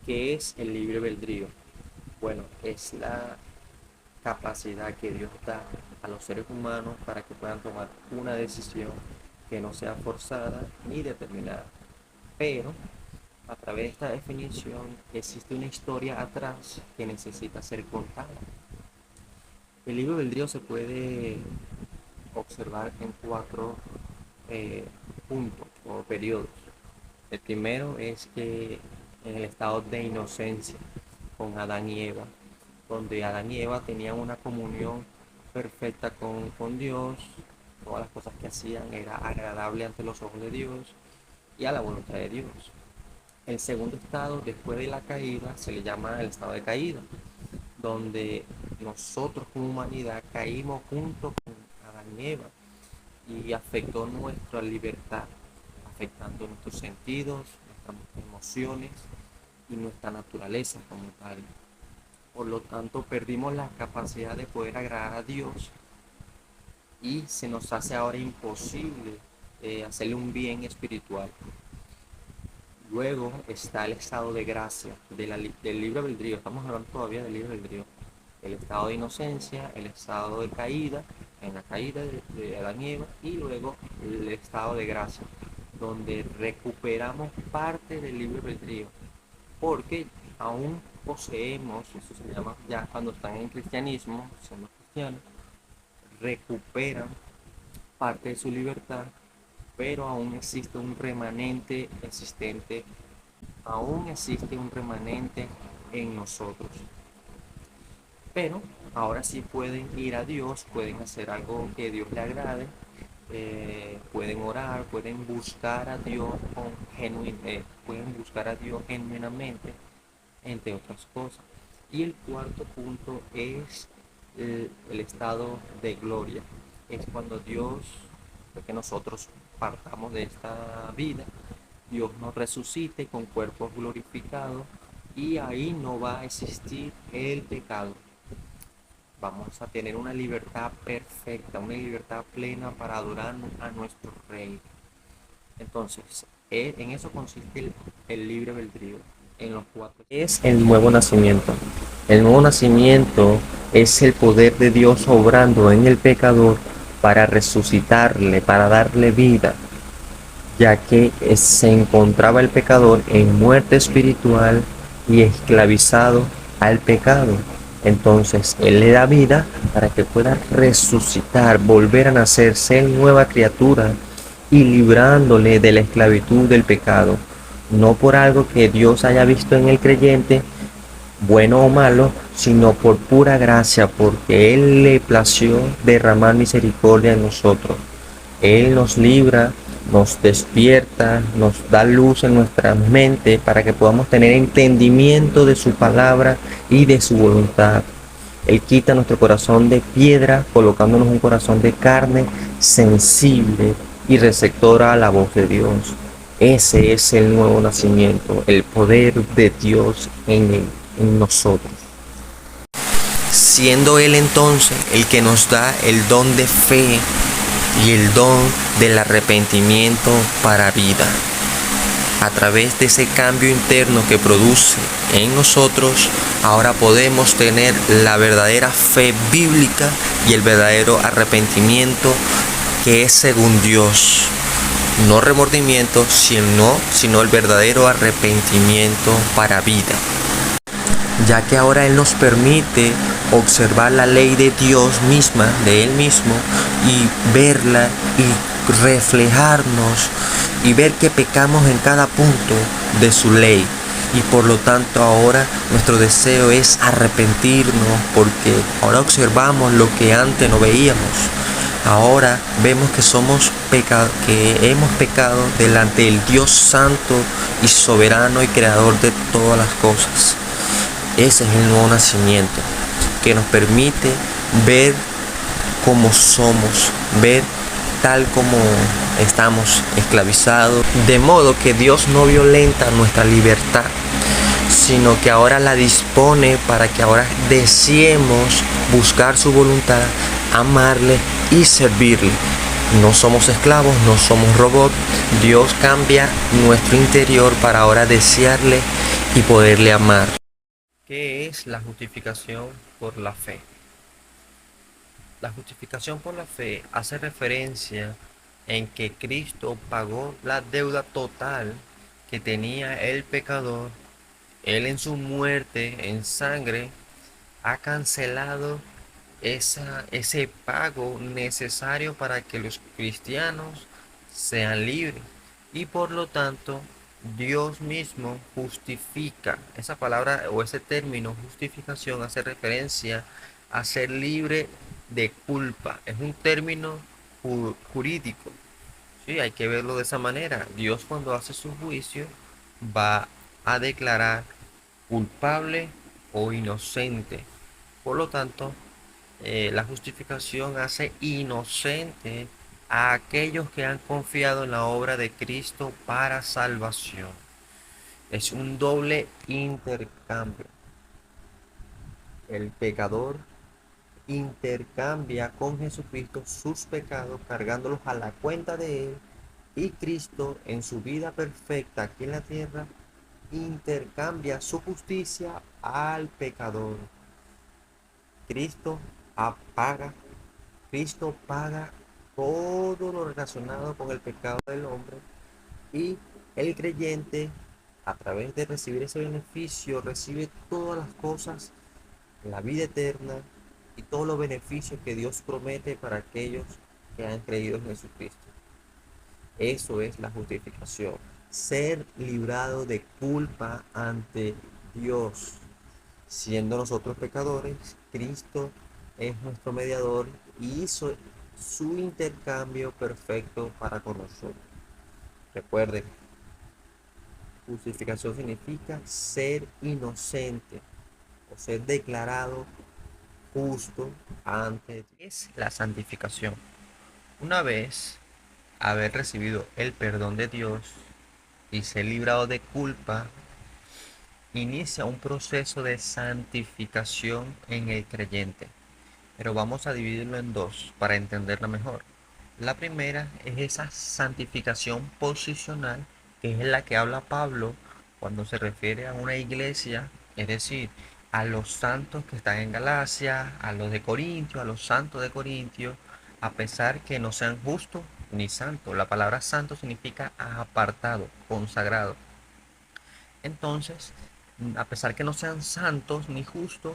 ¿Qué es el libre albedrío? Bueno, es la capacidad que Dios da a los seres humanos para que puedan tomar una decisión que no sea forzada ni determinada. Pero a través de esta definición existe una historia atrás que necesita ser contada. El libre albedrío se puede observar en cuatro eh, puntos o periodos. El primero es que en el estado de inocencia con Adán y Eva, donde Adán y Eva tenían una comunión perfecta con Dios, todas las cosas que hacían era agradable ante los ojos de Dios y a la voluntad de Dios. El segundo estado, después de la caída, se le llama el estado de caída, donde nosotros como humanidad caímos junto con Adán y Eva y afectó nuestra libertad, afectando nuestros sentidos, nuestras emociones y nuestra naturaleza como tal. Por lo tanto, perdimos la capacidad de poder agradar a Dios y se nos hace ahora imposible hacerle un bien espiritual. Luego está el estado de gracia del libre albedrío. Estamos hablando todavía del libre albedrío. El estado de inocencia, el estado de caída, en la caída de Adán y Eva, y luego el estado de gracia, donde recuperamos parte del libre albedrío, porque aún poseemos, eso se llama ya cuando están en cristianismo, siendo cristianos, recuperan parte de su libertad, pero aún existe un remanente existente, aún existe un remanente en nosotros. Pero ahora sí pueden ir a Dios, pueden hacer algo que Dios le agrade, pueden orar, pueden buscar a Dios pueden buscar a Dios genuinamente, entre otras cosas. Y el cuarto punto es el estado de gloria. Es cuando Dios, que nosotros partamos de esta vida, Dios nos resucite con cuerpos glorificados y ahí no va a existir el pecado. Vamos a tener una libertad perfecta, una libertad plena para adorar a nuestro Rey. Entonces, en eso consiste el libre albedrío. En los cuatro. Es el nuevo nacimiento. El nuevo nacimiento es el poder de Dios obrando en el pecador para resucitarle, para darle vida, ya que se encontraba el pecador en muerte espiritual y esclavizado al pecado. Entonces Él le da vida para que pueda resucitar, volver a nacer, ser nueva criatura y librándole de la esclavitud del pecado. No por algo que Dios haya visto en el creyente, bueno o malo, sino por pura gracia, porque Él le plació derramar misericordia en nosotros. Él nos libra, nos despierta, nos da luz en nuestra mente para que podamos tener entendimiento de su palabra y de su voluntad. Él quita nuestro corazón de piedra, colocándonos un corazón de carne sensible y receptora a la voz de Dios. Ese es el nuevo nacimiento, el poder de Dios en nosotros. Siendo Él entonces el que nos da el don de fe y el don del arrepentimiento para vida. A través de ese cambio interno que produce en nosotros, ahora podemos tener la verdadera fe bíblica y el verdadero arrepentimiento que es según Dios. No remordimiento, sino el verdadero arrepentimiento para vida. Ya que ahora Él nos permite observar la ley de Dios misma, de Él mismo, y verla y reflejarnos y ver que pecamos en cada punto de su ley. Y por lo tanto ahora nuestro deseo es arrepentirnos, porque ahora observamos lo que antes no veíamos. Ahora vemos que que hemos pecado delante del Dios santo y soberano y creador de todas las cosas. Ese es el nuevo nacimiento, que nos permite ver cómo somos, ver tal como estamos esclavizados, de modo que Dios no violenta nuestra libertad, sino que ahora la dispone para que ahora deseemos buscar su voluntad, amarle y servirle. No somos esclavos, no somos robots. Dios cambia nuestro interior para ahora desearle y poderle amar. ¿Qué es la justificación por la fe? La justificación por la fe hace referencia en que Cristo pagó la deuda total que tenía el pecador. Él en su muerte, en sangre, ha cancelado ese pago necesario para que los cristianos sean libres. Y por lo tanto, Dios mismo justifica. Esa palabra o ese término justificación hace referencia a ser libre de culpa. Es un término jurídico. Sí, hay que verlo de esa manera. Dios cuando hace su juicio va a declarar culpable o inocente. Por lo tanto, la justificación hace inocente a aquellos que han confiado en la obra de Cristo para salvación. Es un doble intercambio. El pecador intercambia con Jesucristo sus pecados, cargándolos a la cuenta de Él, y Cristo en su vida perfecta aquí en la tierra intercambia su justicia al pecador. Cristo paga, Cristo paga todo lo relacionado con el pecado del hombre, y el creyente, a través de recibir ese beneficio, recibe todas las cosas, la vida eterna y todos los beneficios que Dios promete para aquellos que han creído en Jesucristo. Eso es la justificación, ser librado de culpa ante Dios. Siendo nosotros pecadores, Cristo es nuestro mediador y hizo su intercambio perfecto para con nosotros. Recuerden, justificación significa ser inocente o ser declarado justo ante Dios. Es la santificación. Una vez haber recibido el perdón de Dios y ser librado de culpa, inicia un proceso de santificación en el creyente. Pero vamos a dividirlo en dos para entenderlo mejor. La primera es esa santificación posicional, que es la que habla Pablo cuando se refiere a una iglesia, es decir, a los santos que están en Galacia, a los de Corintio, a los santos de Corintio, a pesar que no sean justos ni santos. La palabra santo significa apartado, consagrado. Entonces, a pesar que no sean santos ni justos,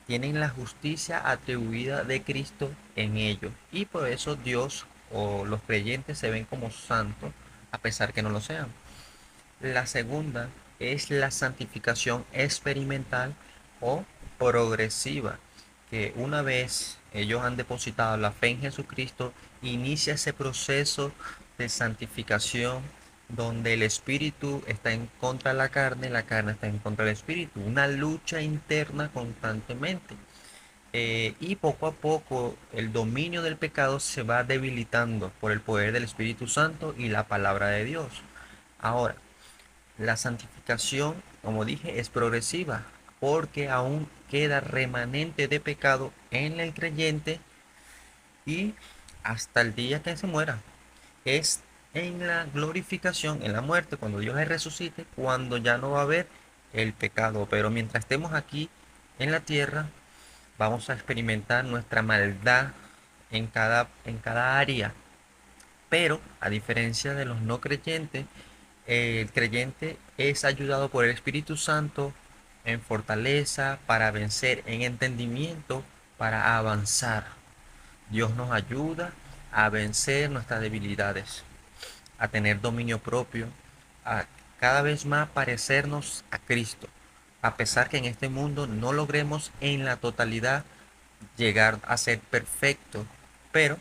tienen la justicia atribuida de Cristo en ellos. Y por eso Dios o los creyentes se ven como santos, a pesar que no lo sean. La segunda es la santificación experimental o progresiva, que una vez ellos han depositado la fe en Jesucristo, inicia ese proceso de santificación donde el espíritu está en contra de la carne está en contra del espíritu, una lucha interna constantemente. Y poco a poco el dominio del pecado se va debilitando por el poder del Espíritu Santo y la palabra de Dios. Ahora, la santificación, como dije, es progresiva porque aún queda remanente de pecado en el creyente y hasta el día que se muera. Es en la glorificación, en la muerte, cuando Dios le resucite, cuando ya no va a haber el pecado. Pero mientras estemos aquí en la tierra, vamos a experimentar nuestra maldad en cada área. Pero, a diferencia de los no creyentes, el creyente es ayudado por el Espíritu Santo en fortaleza para vencer, en entendimiento para avanzar. Dios nos ayuda a vencer nuestras debilidades, a tener dominio propio, a cada vez más parecernos a Cristo, a pesar que en este mundo no logremos en la totalidad llegar a ser perfecto, pero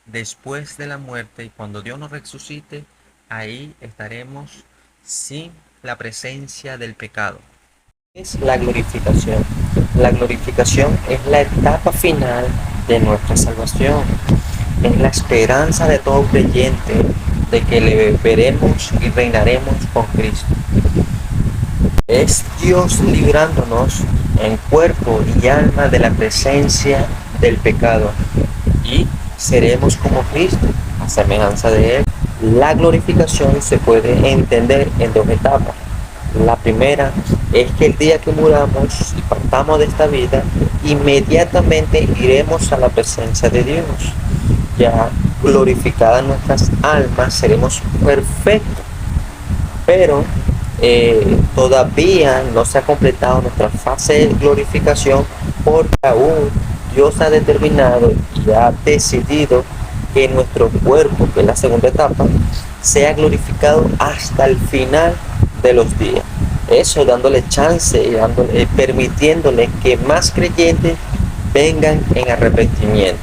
después de la muerte y cuando Dios nos resucite, ahí estaremos sin la presencia del pecado. Es la glorificación. La glorificación es la etapa final de nuestra salvación. Es la esperanza de todo creyente de que le veremos y reinaremos con Cristo. Es Dios librándonos en cuerpo y alma de la presencia del pecado y seremos como Cristo, a semejanza de Él. La glorificación se puede entender en dos etapas. La primera es que el día que muramos y partamos de esta vida, inmediatamente iremos a la presencia de Dios. Ya glorificadas nuestras almas, seremos perfectos. Pero todavía no se ha completado nuestra fase de glorificación porque aún Dios ha determinado y ha decidido que nuestro cuerpo, que es la segunda etapa, sea glorificado hasta el final de los días. Eso dándole chance y permitiéndole que más creyentes vengan en arrepentimiento.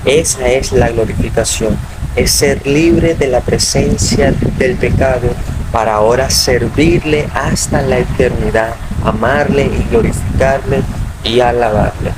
Esa es la glorificación, es ser libre de la presencia del pecado para ahora servirle hasta la eternidad, amarle y glorificarle y alabarle.